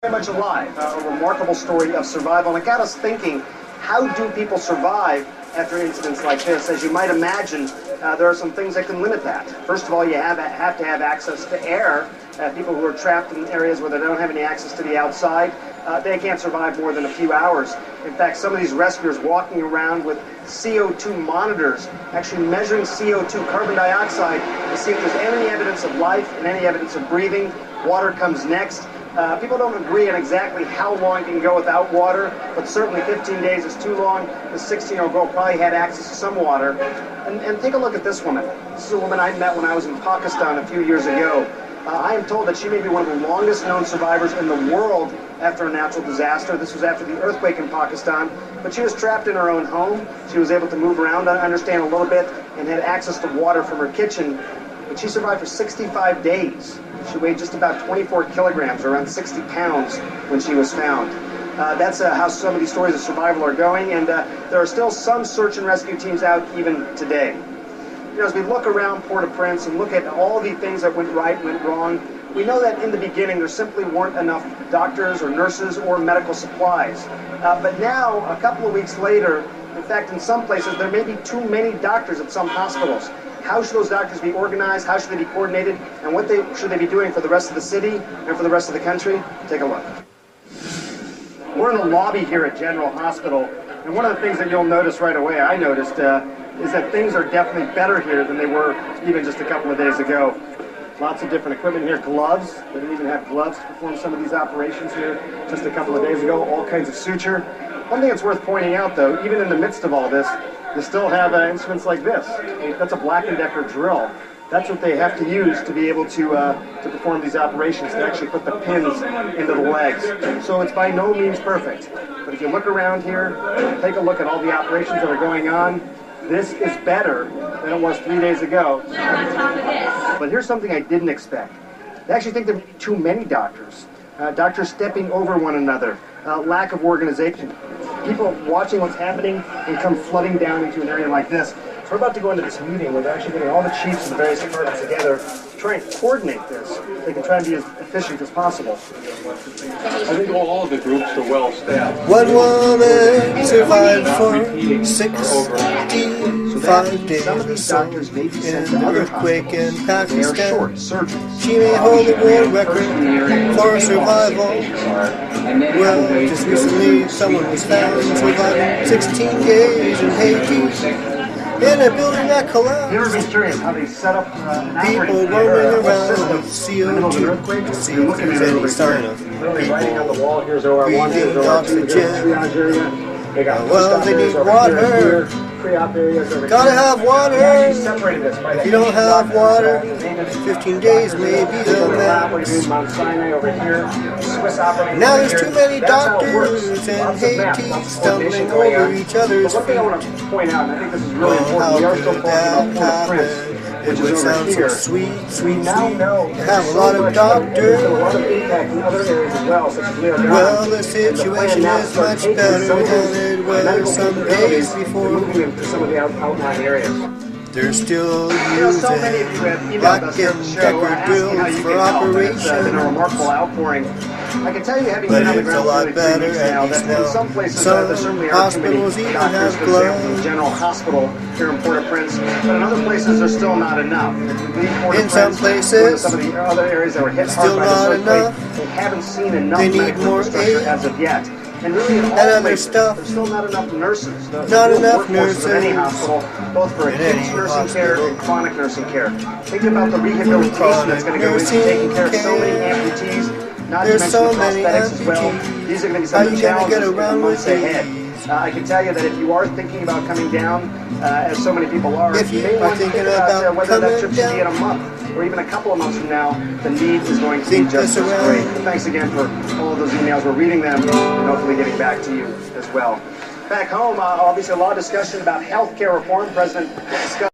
Very much alive, a remarkable story of survival, and it got us thinking, how do people survive after incidents like this? As you might imagine, there are some things that can limit that. First of all, you have to have access to air. People who are trapped in areas where they don't have any access to the outside, they can't survive more than a few hours. In fact, some of these rescuers walking around with CO2 monitors, actually measuring CO2, carbon dioxide, to see if there's any evidence of life and any evidence of breathing. Water comes next. People don't agree on exactly how long you can go without water, but certainly 15 days is too long. The 16-year-old girl probably had access to some water. And take a look at this woman. This is a woman I met when I was in Pakistan a few years ago. I am told that she may be one of the longest known survivors in the world after a natural disaster. This was after the earthquake in Pakistan, but she was trapped in her own home. She was able to move around, understand a little bit, and had access to water from her kitchen. But she survived for 65 days. She weighed just about 24 kilograms, or around 60 pounds, when she was found. That's how some of these stories of survival are going, and there are still some search and rescue teams out even today. You know, as we look around Port-au-Prince and look at all the things that went right, went wrong, we know that in the beginning there simply weren't enough doctors or nurses or medical supplies. But now, a couple of weeks later, in fact, in some places, there may be too many doctors at some hospitals. How should those doctors be organized? How should they be coordinated? And what should they be doing for the rest of the city and for the rest of the country? Take a look. We're in the lobby here at General Hospital, and one of the things that you'll notice right away, I noticed, is that things are definitely better here than they were even just a couple of days ago. Lots of different equipment here, gloves. They didn't even have gloves to perform some of these operations here just a couple of days ago, all kinds of suture. One thing that's worth pointing out, though, even in the midst of all this, they still have instruments like this. That's a Black & Decker drill. That's what they have to use to be able to perform these operations, to actually put the pins into the legs. So it's by no means perfect. But if you look around here, take a look at all the operations that are going on, this is better than it was 3 days ago. But here's something I didn't expect. I actually think there may be too many doctors. Doctors stepping over one another. Lack of organization. People watching what's happening and come flooding down into an area like this. So we're about to go into this meeting where they're actually getting all the chiefs of the various departments together to try and coordinate this. They can try and be as efficient as possible. I think all of the groups are well staffed. One woman survived for 65 days Some of these doctors may be sent in to the other earthquake in hospitals. They are Pakistan. short surgeons. She may hold the world record for survival. Well, just recently, someone was found surviving 16 days in Haiti in a building that collapsed. Never been curious how they set up People roaming around with CO2 to see if there's any sign of people breathing oxygen. Well, they need water. Gotta have water. If you don't have water, 15 days may be the max. Now there's too many doctors in Haiti stumbling over each other's feet. Well, how could that happen? It would sound so sweet, sweet, sweet. Have a lot of doctors. Well, the situation is much better than it was some days before. They're still using Black & Decker drills for operations. I can tell you, having but been on the it's a ground lot for better, now, that in some places there certainly are too many hospitals even doctors, have for example, the gloves. General Hospital here in Port-au-Prince, but in other places there's still not enough. In some places, some of the other areas that were hit still hard by not this enough. earthquake, they haven't seen enough They need medical more infrastructure aid. as of yet. And really in all other places, stuff. there's still not enough nurses. Not enough nurses in any hospital, both for acute nursing care and chronic nursing care. Think about the rehabilitation that's going to go into taking care of so many amputees. Not There's to so mention many the prosthetics as well. amputees. These are going to be How some of the you gonna get challenges in the around months with ahead. I can tell you that if you are thinking about coming down, as so many people are, If you may are want to thinking think about about whether that coming trip should be in down, a month or even a couple of months from now. The need is going to be think just this as around. great. But thanks again for all of those emails. We're reading them and hopefully getting back to you as well. Back home, obviously a lot of discussion about health care reform. President discussed